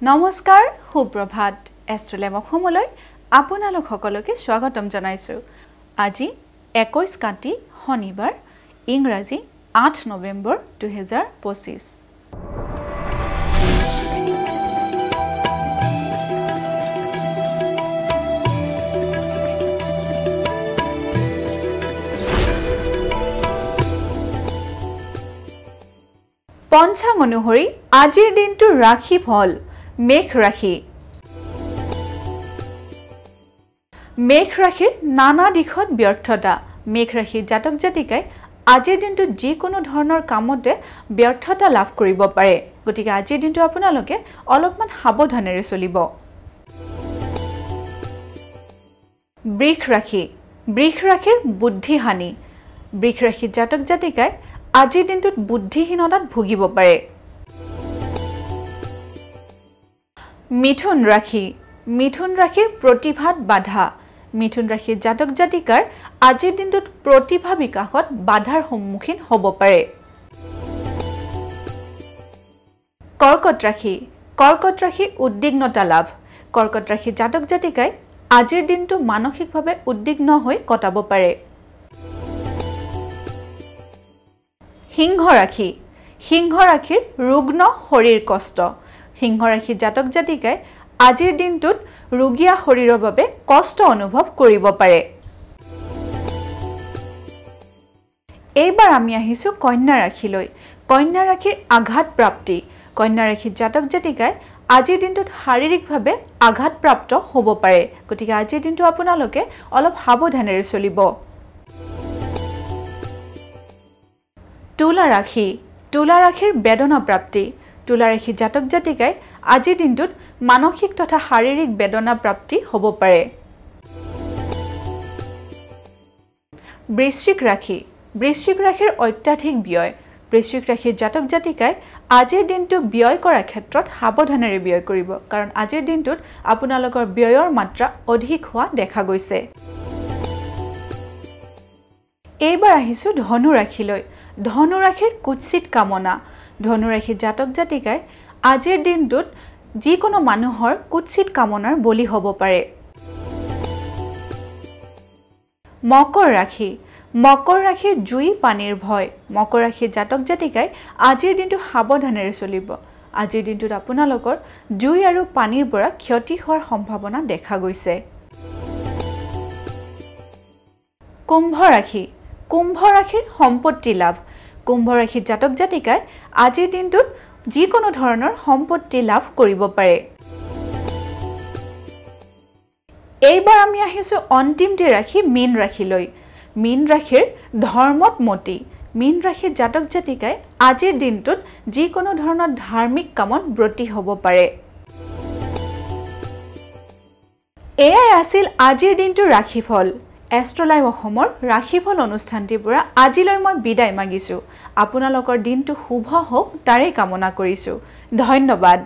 নমস্কাৰ সুপ্ৰভাত এষ্ট্ৰলেম অসমলৈ আপোনালোক সকলোকে স্বাগতম জনাইছো আজি 21 কাতি শনিবাৰ ইংৰাজী 8 নৱেম্বৰ 2025 পঞ্চাং অনুসৰি আজিৰ দিনটো ৰাশি ফল মেঘ ৰাশি মেঘ ৰাশিৰ নানা দিশত ব্যৰ্থতা মেঘ ৰাশিৰ জাতক জাতিকাই আজিৰ দিনটো যিকোনো ধৰণৰ কামতে ব্যৰ্থতা লাভ কৰিব পাৰে গতিকে আজিৰ দিনটো আপোনালোকে অলপমান সাৱধানেৰে চলিব বৃষ ৰাশিৰ বুদ্ধিহানি বৃষ ৰাশিৰ জাতক জাতিকাই আজিৰ দিনটোত বুদ্ধিহীনতাত ভুগিব পাৰে মিথুন ৰাশিৰ প্ৰতিভাত বাধা মিথুন ৰাশিৰ জাতক জাতিকাৰ আজিৰ দিনটোত প্ৰতিভা বিকাশত বাধাৰ সন্মুখীন হ'ব পাৰে কৰ্কট ৰাশি উদ্বিগ্নতা লাভ কৰ্কট ৰাশিৰ জাতক জাতিকাই আজিৰ দিনটো মানসিকভাৱে উদ্বিগ্ন হৈ কটাব পাৰে সিংহ ৰাশিৰ ৰুগ্ন শৰীৰ কষ্ট সিংহ ৰাশিৰ জাতক জাতিকাই আজিৰ দিনটোত ৰোগীয়া শৰীৰৰ বাবে কষ্ট অনুভৱ কৰিব পাৰে এইবাৰ আমি আহিছো কন্যা ৰাশিলৈ কন্যা ৰাশিৰ আঘাতপ্ৰাপ্তি কন্যা ৰাশিৰ জাতক জাতিকাই আজিৰ দিনটোত শাৰীৰিকভাৱে আঘাতপ্ৰাপ্ত হ'ব পাৰে গতিকে আজিৰ দিনটো আপোনালোকে অলপ সাৱধানেৰে চলিব তুলা ৰাশিৰ বেদনা প্ৰাপ্তি তুলা ৰাশিৰ জাতক জাতিকাই আজিৰ দিনটোত মানসিক তথা শাৰীৰিক বেদনা প্ৰাপ্তি হ'ব পাৰে বৃশ্চিক ৰাশিৰ অত্যাধিক ব্যয় বৃশ্চিক ৰাশিৰ জাতক জাতিকাই আজিৰ দিনটো ব্যয় কৰাৰ ক্ষেত্ৰত সাৱধানেৰে ব্যয় কৰিব কাৰণ আজিৰ দিনটোত আপোনালোকৰ ব্যয়ৰ মাত্ৰা অধিক হোৱা দেখা গৈছে এইবাৰ আহিছো ধনু ৰাশিলৈ ধনু ৰাশিৰ কুৎসিত কামনা ধনু ৰাশিৰ জাতক জাতিকাই আজিৰ দিনটোত যিকোনো মানুহৰ কুৎসিত কামনাৰ বলি হ'ব পাৰে মকৰ ৰাশিৰ জুই পানীৰ ভয় মকৰ ৰাশিৰ জাতক জাতিকাই আজিৰ দিনটো সাৱধানেৰে চলিব আজিৰ দিনটোত আপোনালোকৰ জুই আৰু পানীৰ পৰা ক্ষতি হোৱাৰ সম্ভাৱনা দেখা গৈছে কুম্ভ ৰাশিৰ সম্পত্তি লাভ কুম্ভ ৰাশিৰ জাতক জাতিকাই আজিৰ দিনটোত যিকোনো ধৰণৰ সম্পত্তি লাভ কৰিব পাৰে এইবাৰ আমি আহিছো অন্তিমটি ৰাশি মীন ৰাশিলৈ মীন ৰাশিৰ ধৰ্মত মতি মীন ৰাশিৰ জাতক জাতিকাই আজিৰ দিনটোত যিকোনো ধৰণৰ ধাৰ্মিক কামত ব্ৰতী হ'ব পাৰে এয়াই আছিল আজিৰ দিনটোৰ ৰাশিফল এষ্ট্ৰলাইভ অসমৰ ৰাশিফল অনুষ্ঠানটিৰ পৰা আজিলৈ মই বিদায় মাগিছো আপোনালোকৰ দিনটো শুভ হওক তাৰে কামনা কৰিছো ধন্যবাদ